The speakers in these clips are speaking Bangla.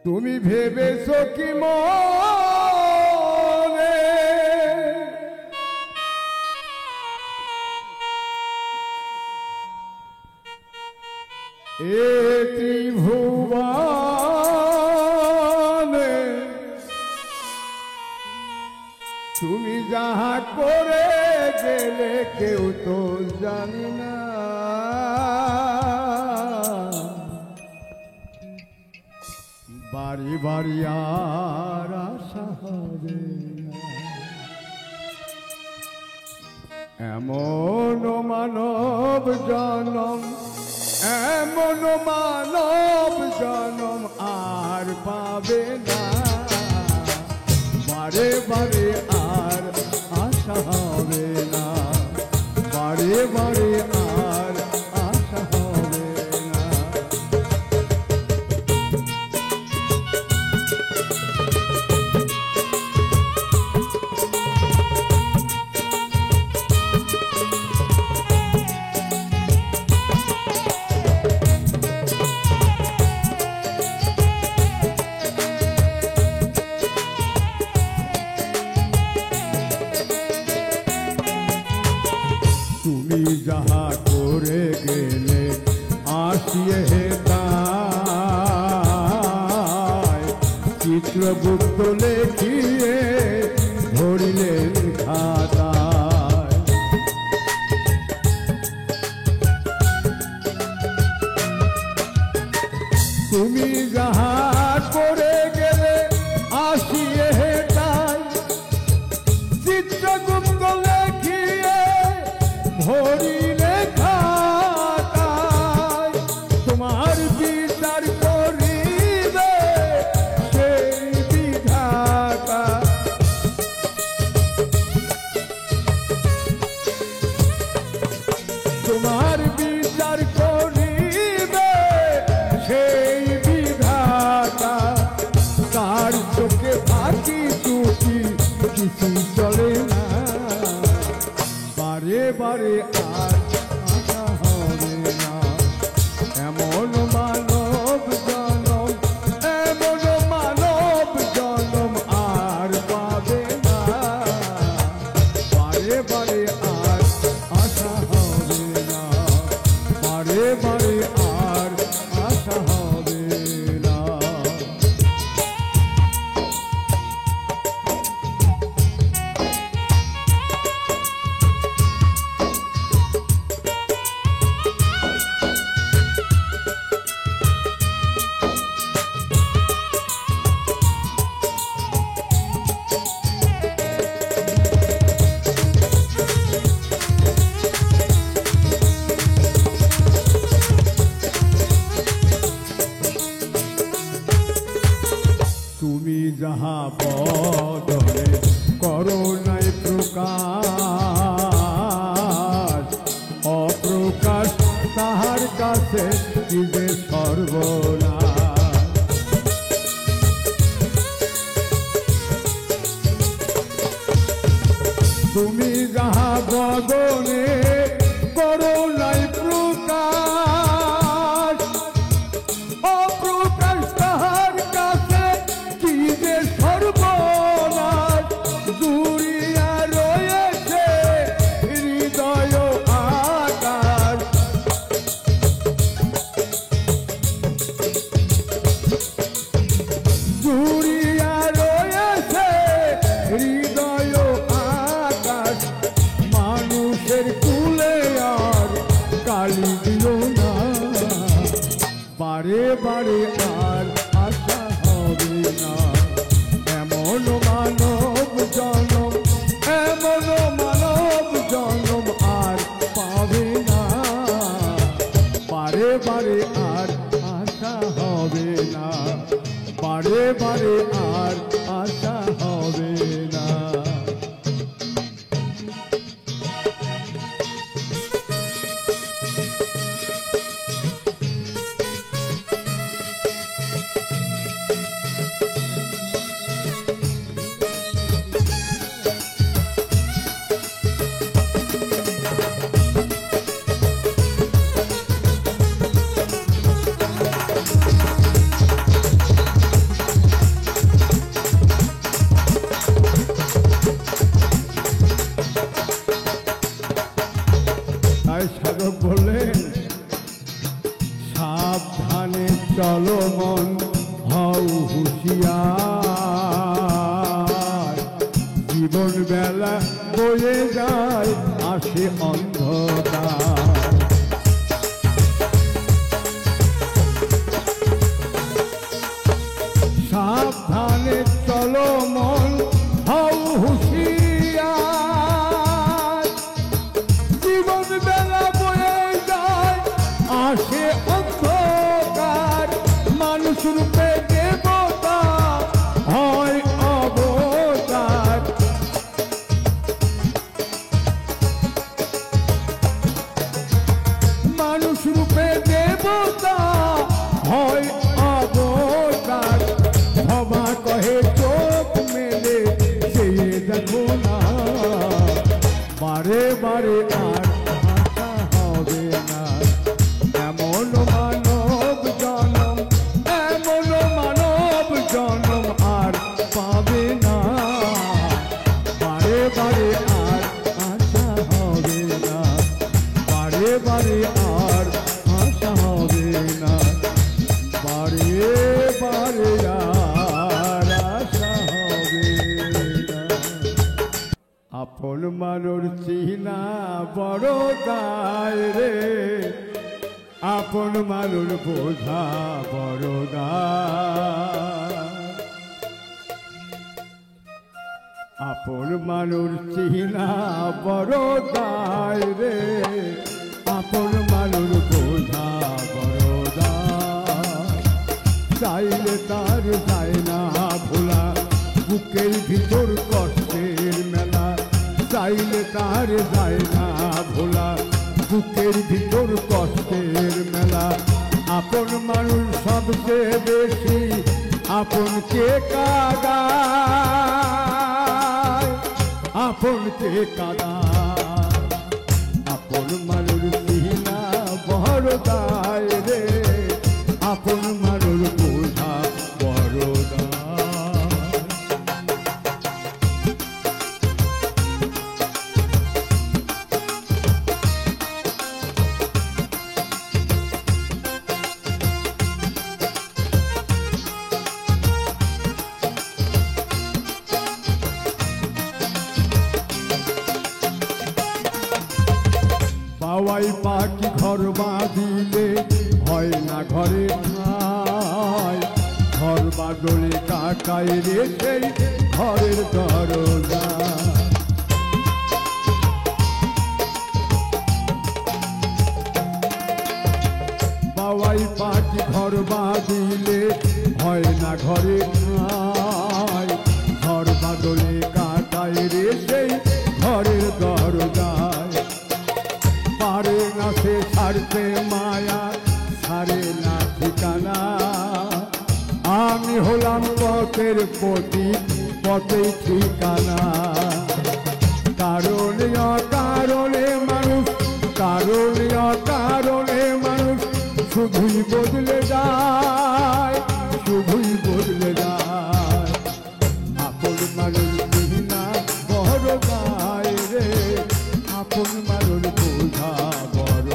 তুমি ভেবেছো কি মনে এ ত্রিভুবনে তুমি যাহা করে গেলে কেউ তো জানি না বাড়ি বাড়ি আর আশা হবে না এমন মানব জনম এমন মানব জনম আর পাবে না বারে বারে আর আশা হবে না বারে বারে আর আশা হবে না তুমি যাহা করে গেলে আসিয়ে তাই চিত্রগুপ্ত লেখিয়ে ধরিলেন খাতায় তুমি যাহা করে গেলে আসিয়ে তাই চিত্রগুপ্ত লেখিয়ে ধরিলে খাতায় তোমার বিচার করিবে সেই বিধাতা তোমার বিচার করিবে সেই বিধাতা তার চোখে ফাঁকি চুকি কিছু চলে না বারে বারে আর আশা হবে না এমন মানব জনম এমন মানব জনম আর পাবে না বারে বারে আর আশা হবে না বারে বারে আর আশা হবে না তুমি যাহা বদনে করো নাই প্রকাশ অপ্রকাশ তাহার কাছে কি যে সর্বনাশ তুমি যাহা বদনে করো নাই প্রকাশ অপ্রকাশ তাহার কাছে কি যে সর্বনাশ দূরিয়া রয়েছে হৃদয় আকাশ দূরিয়া রয়েছে হৃদয় আকাশ মানুষের কুলে আর কালি দিও না বারে বারে আর আশা হবে না এমন মানব জনম এমন মানব জনম আর পাবে না বারে বারে আর আশা হবে না বারে বারে আর আশা হবে না হুঁশিয়ার জীবন বেলা বয়ে যায় আসে অন্ধকার সাবধানে চলো মন হও হুঁশিয়ার জীবন বেলা বয়ে যায় আসে অন্ধকার মানুষ রূপে দেবতা হয় অবতার মানুষ রূপে দেবতা হয় অবতার ক্ষমা কহে চোখ মেলে সে দেখো না বারে বারে আর আশা হবে না এমন মানব জনম এমন মানব জনম আর পাবে না বারে বারে আর আশা হবে না বারে বারে আর আশা হবে না বারে বারে আর আশা হবে না আপন মানুষ চিনা বড় দায় রে আপন মানুষ বোঝা বড় দায় আপন মানুষ চিনা বড় দায় রে আপন মানুষ বোঝা বড় দায় চাইলে তার যায় না ভোলা বুকের ভিতর কষ্টের মেলা চাইলে তার যায় না ভোলা বুকের ভিতর কষ্টের মেলা আপন মানুষ সবচেয়ে বেশি আপন কে কাদায় আপন কে কাদায় আপন মানুষ চিনা বড় দায় রে আপন মানুষ বোঝা বড় দায় বাওয়াই পাখি ঘর বাঁধিলে হয় না ঘরে ঠাই ঘর বাদলে কাটায় রে সেই ঘরের দরজা বাওয়াই পাখি ঘর বাঁধিলে হয় না ঘরে ঠাই ঘর বাদলে কাটায় রে সেই ঘরের দরজায় পারে না সে ছাড়তে মায়া ছাড়ে না ঠিকানা আমি হলাম পথের প্রতীক পথে ঠিকানা কারণে অকারণে মানুষ কারণে অকারণে মানুষ শুধুই বদলে যায় শুধুই বদলে যায় আপন মানুষ চিনা বড় গায় রে আপন মানুষ বোঝা বড়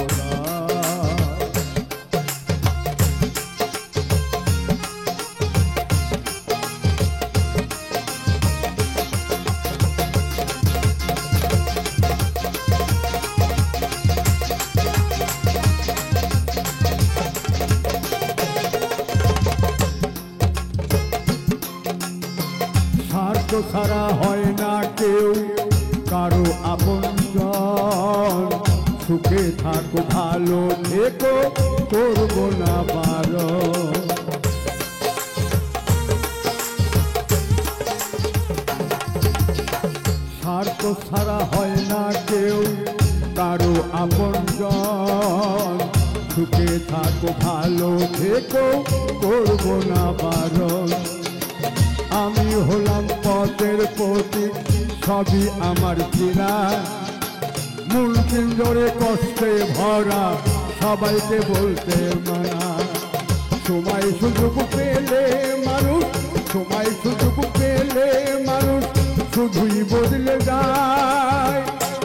স্বার্থ ছাড়া হয় না কেউ কারো আপনজন সুখে থাকো ভালো থেকো করবো না বারণ স্বার্থ ছাড়া হয় না কেউ কারো আপনজন সুখে থাকো ভালো থেকো করবো না বারণ আমি হলাম পথের প্রতীক সবই আমার চেনা মূল পিঞ্জরে কষ্টে ভরা সবাইকে বলতে মানা সময় সুযোগ পেলে মানুষ সময় সুযোগ পেলে মানুষ শুধুই বদলে যায়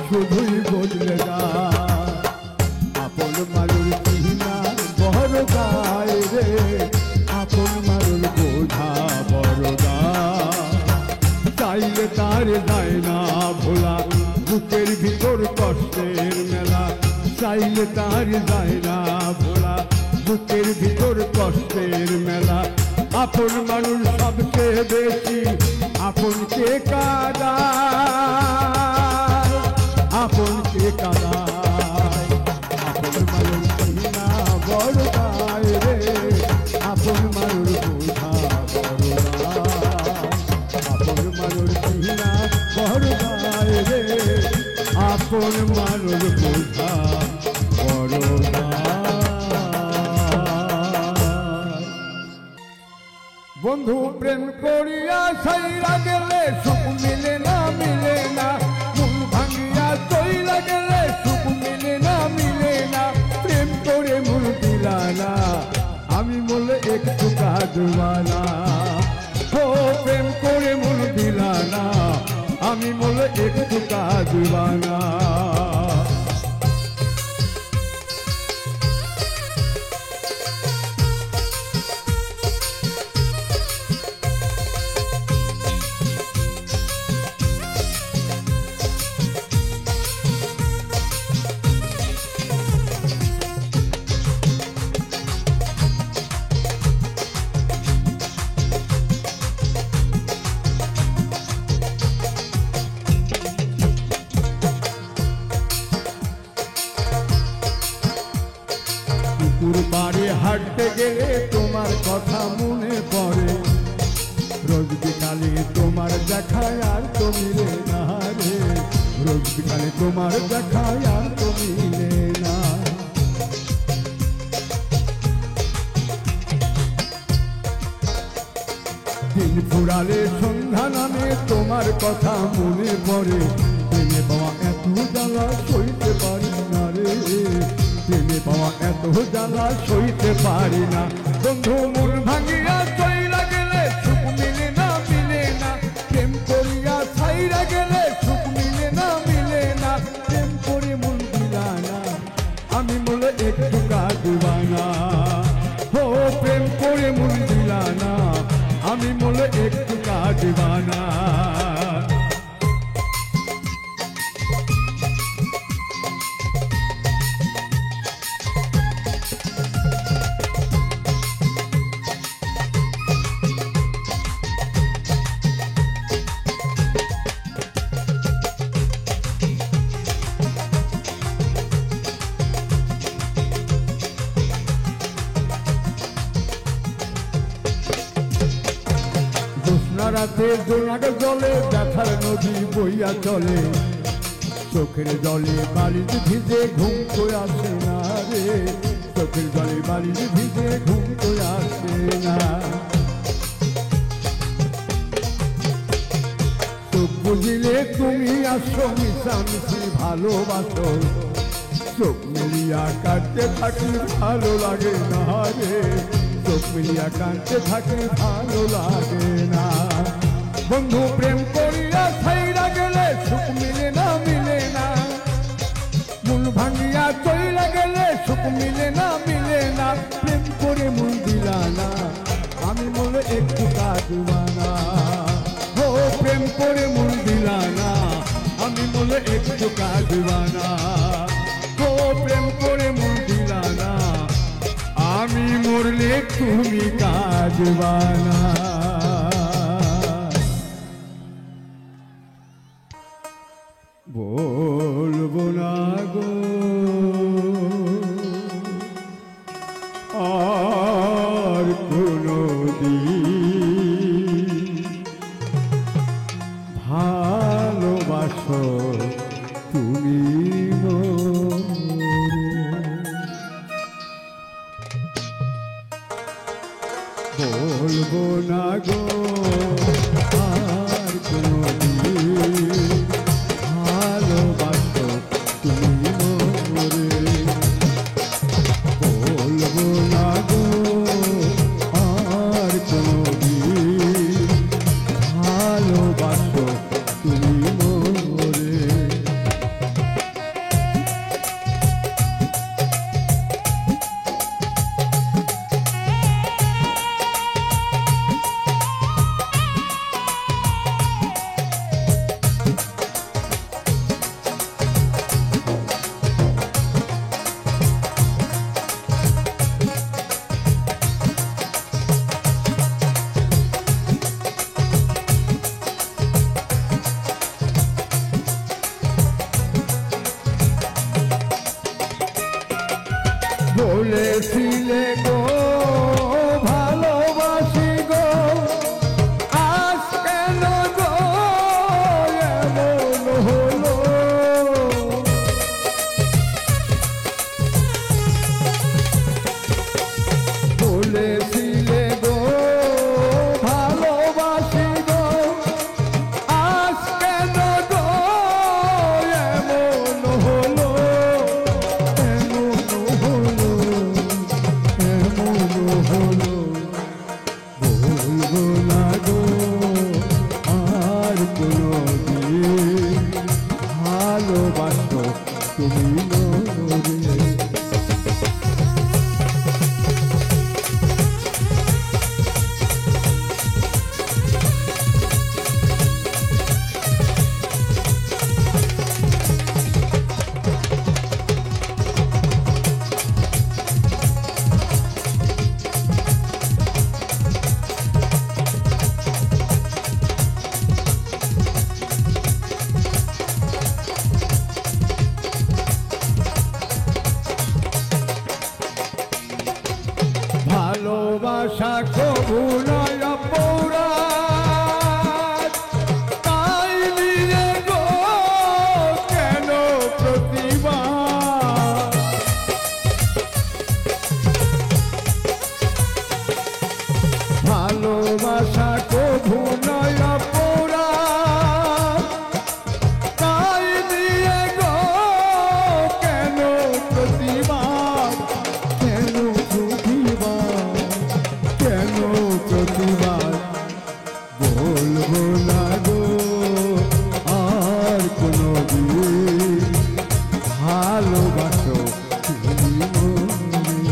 শুধুই বদলে যায় আপন মানুষ চিনা বড় গায় রে আপন মানুষ বোঝা বড় তার যায় না ভোলা, বুকের ভিতর কষ্টের মেলা চাইলে তার যায় না ভোলা, বুকের ভিতর কষ্টের মেলা। আপন মানুষ সবচেয়ে বেশি আপনকে কাঁদায়, আপনকে কাঁদায়। আপন মানুষ না বড় দায় রে, আপন মানুষ বোঝা বড় দায়, আপন মানুষ না বড় দায় রে, আপন মানুষ বোঝা বড় দায়। বন্ধু প্রেম করিয়া সাইরা গেলে সুখ মিলে না, মিলে না। মন ভাঙিয়া চইলা গেলে সুখ মিলে না, মিলে না। প্রেম করে মন দিলা না, আমি বলে একটু কাঁদবানা। ও প্রেম করে মন দিলা না, আমি বলে একটু কাঁদবানা। পুকুর পাড়ে হাঁটতে গেলে তোমার কথা মনে পড়ে, রোজ বিকালে তোমার দেখায় আর তো মিলে না রে, রোজ বিকালে তোমার দেখায় আর তো মিলে না। দিন ফুরালে সন্ধ্যা নামে তোমার কথা মনে পড়ে, প্রেমে পাওয়া এত জ্বালা সইতে পারি না রে, প্রেমে পাওয়া এত জ্বালা সইতে পারি না। বন্ধু মন ভাঙিয়া চইলা গেলে সুখ মিলে না, মিলে না। প্রেম করিয়া ছাইরা গেলে সুখ মিলে না, মিলে না। প্রেম করে মন দিলা না, আমি বলে একটু কাঁদবানা। ও প্রেম করে মন দিলা না, আমি বলে একটু কাঁদবানা। রাতে জোনাক জলে ব্যথার নদী বইয়া চলে, চোখের জলে বালিশ ভিজে ঘুম তো আসে না রে, চোখের জলে বালিশ ভিজে ঘুম তো আসে না। চোখ বুঝিলে তুমি আসো মিশামিশি ভালোবাসো, চোখ মিলিয়া কাটতে থাকি ভালো লাগে না রে, চোখ মিলিয়া কাঁদতে থাকে ভালো লাগে না। বন্ধু প্রেম করিয়া ছাইরা গেলে সুখ মিলে না, মিলে না। মন ভাঙিয়া চইলা গেলে সুখ মিলে না, মিলে না। প্রেম করে মন দিলা না, আমি বলে একটু কাঁদবানা। ও প্রেম করে মন দিলা না, আমি বলে একটু কাঁদবানা। ও প্রেম করে মন দিলা না, আমি মরলে তুমি কাঁদবানা। বলবো না গো আর কোনো দিন, ভালোবাসো তুমি বলবো না গো আর কোনো দিন, ভালোবাসো তুমি মোরে। বলবো না গো আর কোনো দিন, ভালোবাসো তুমি মোরে। বলেছিলে গো ভালোবাসি গো, আজ কেন গো এমন হলো? বলেছিলে গো ভালোবাসি গো, আজ কেন গো এমন হলো? বলবো না গো আর কোনদিন ভালোবাসো তুমি নরে। ভালোবাসা কবু নয় অপরাধ, তাই নিয়ে গো কেন প্রতিবাদ? ভালোবাসা কবু নয় অপরাধ, তাই নিয়ে গো কেন প্রতিবাদ? কেন প্রতিবাদ? কেন প্রতিবাদ? বলবো না গো আর কোনদিন ভালোবাসো তুমি মনে।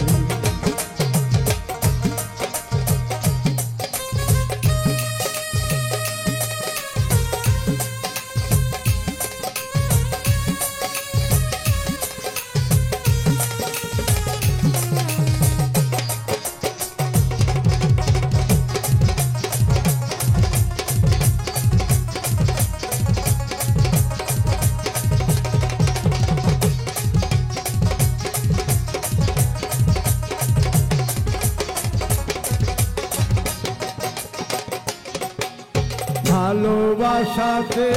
ভালোবাসাতে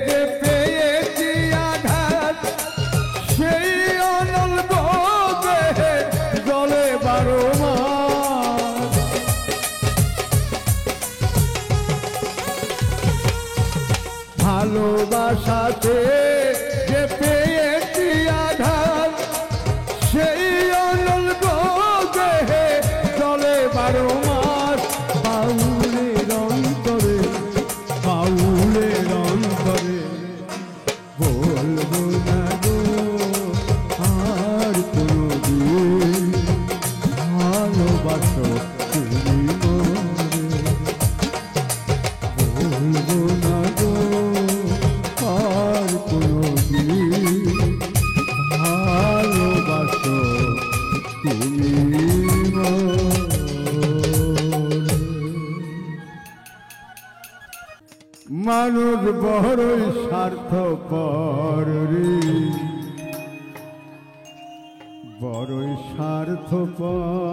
যে পেয়েছি আঘাত, সেই অনল দেহে জলে 12 মাস। ভালোবাসাতে যে পেয়েছি আঘাত, সেই অনল দেহে জলে 12 মাস। বাউলের অন্তরে, বাউলের অন্তরে বলবো না গো আর কোনদিন ভালোবাসো তুমি মনে। বলবো না গো আর কোনদিন ভালোবাসো তুমি মনে। মানুষ বড়ই স্বার্থপর রে, বড়ই স্বার্থপর।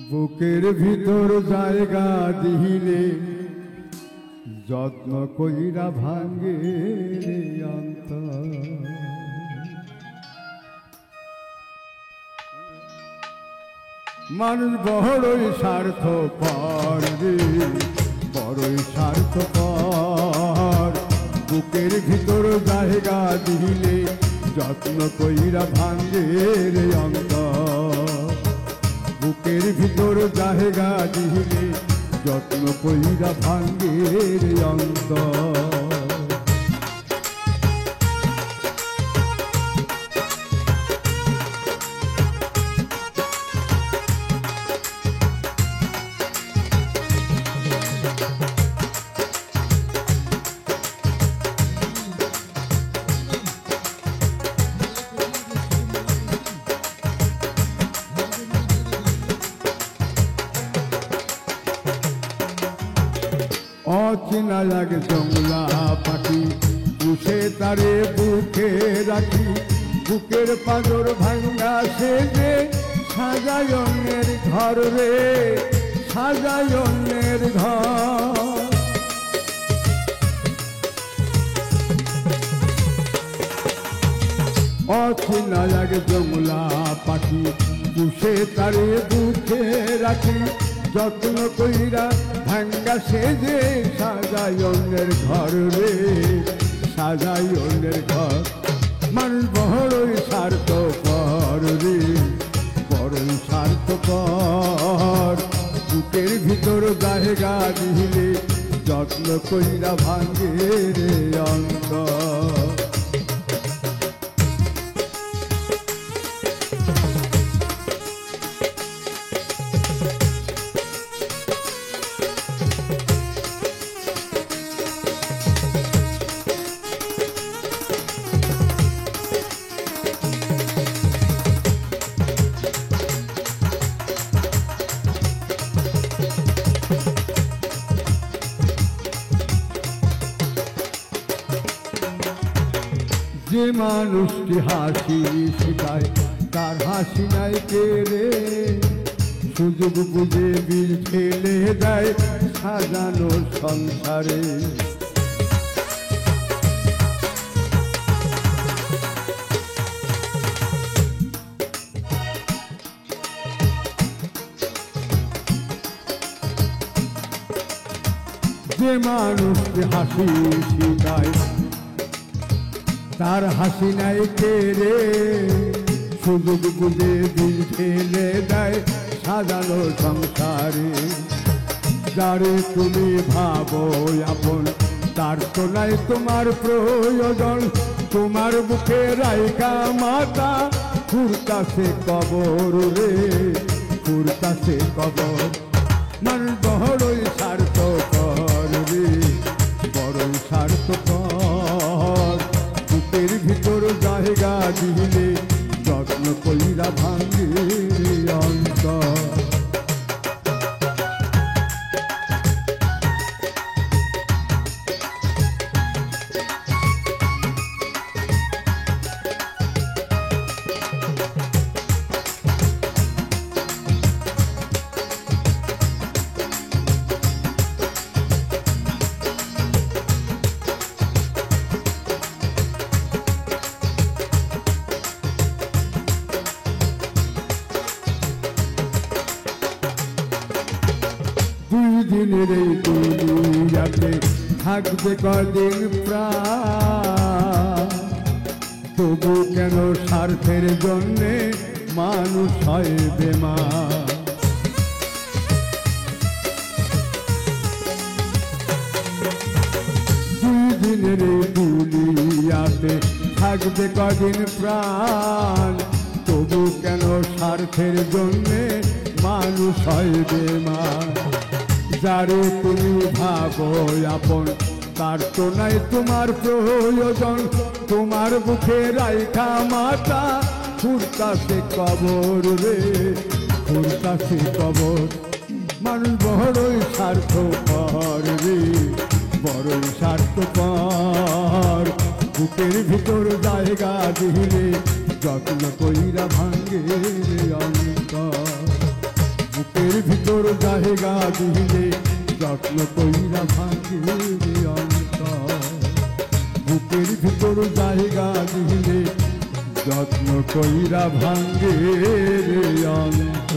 বুকের ভিতর জায়গা দিলে যত্ন কইরা ভাঙ্গে অন্তর। মানুষ বড়ই স্বার্থপর রে, বড়ই স্বার্থপর। বুকের ভিতর জায়গা দিলে যত্ন কইরা ভাঙ্গে রে অন্তর। বুকের ভিতর জায়গা দিলে যত্ন কইরা ভাঙ্গে রে অন্তর। অচেনা লাগে জংলা পাখি পুষে তারে বুকে রাখি, বুকের পাঁজর ভাঙ্গা সেজে সাজাই অন্যের ঘর রে, সাজাই অন্যের ঘর। অচেনা এক জংলা পাখি পুষে তারে বুকে রাখি, যত্ন কইরা ভাঙ্গা সেজে সাজাই অন্যের ঘর রে, সাজাই অন্যের ঘর। মানুষ বড়ই স্বার্থপর রে, বড়ই স্বার্থপর। বুকের ভিতর জায়গা দিলে যত্ন কইরা ভাঙ্গে রে অন্তর। যে মানুষটি হাসি শিখায় তার হাসি নাই কে রে, সুযোগ বুঝে বিল ঠেলে দেয় সাজানো সংসারে। যে মানুষটি হাসি শিখায় তার হাসি নাই কে রে, সুযোগ বুঝে দিল ঠেলে দেয় সাজানো সংসারে। যারে তুমি ভাবো আপন তার তো নাই তোমার প্রয়োজন, তোমার বুকে রাইকা মাতা ফুরতাছে কবর রে, ফুরতাছে কবর। মানুষ বড়ই স্বার্থপর রে, বড়ই স্বার্থপর। বুকের ভিতর জায়গা দিলে যত্ন কইরা ভাঙ্গে অন্তর। দুই দিনের এই দুনিয়াতে থাকবে কদিন প্রাণ, তবু কেন স্বার্থের জন্যে মানুষ হয় বেমার। দুই দিনের এই দুনিয়াতে থাকবে কদিন প্রাণ, তবু কেন স্বার্থের জন্যে মানুষ হয় বেমার। যারে তুমি ভাবো আপন তার তো নাই তোমার প্রয়োজন, তোমার বুকে রাইখা মাতা ফুরতাছে কবর রে, ফুরতাছে কবর। মানুষ বড়ই স্বার্থপর রে, বড়ই স্বার্থপর। বুকের ভিতর জায়গা দিলে যত্ন কইরা ভাঙ্গে অন্তর, বুকের ভিতর জায়গা দিলে যত্ন কইরা ভাঙ্গে অন্তর, বুকের ভিতর জায়গা দিলে যত্ন কইরা ভাঙ্গে অন্তর।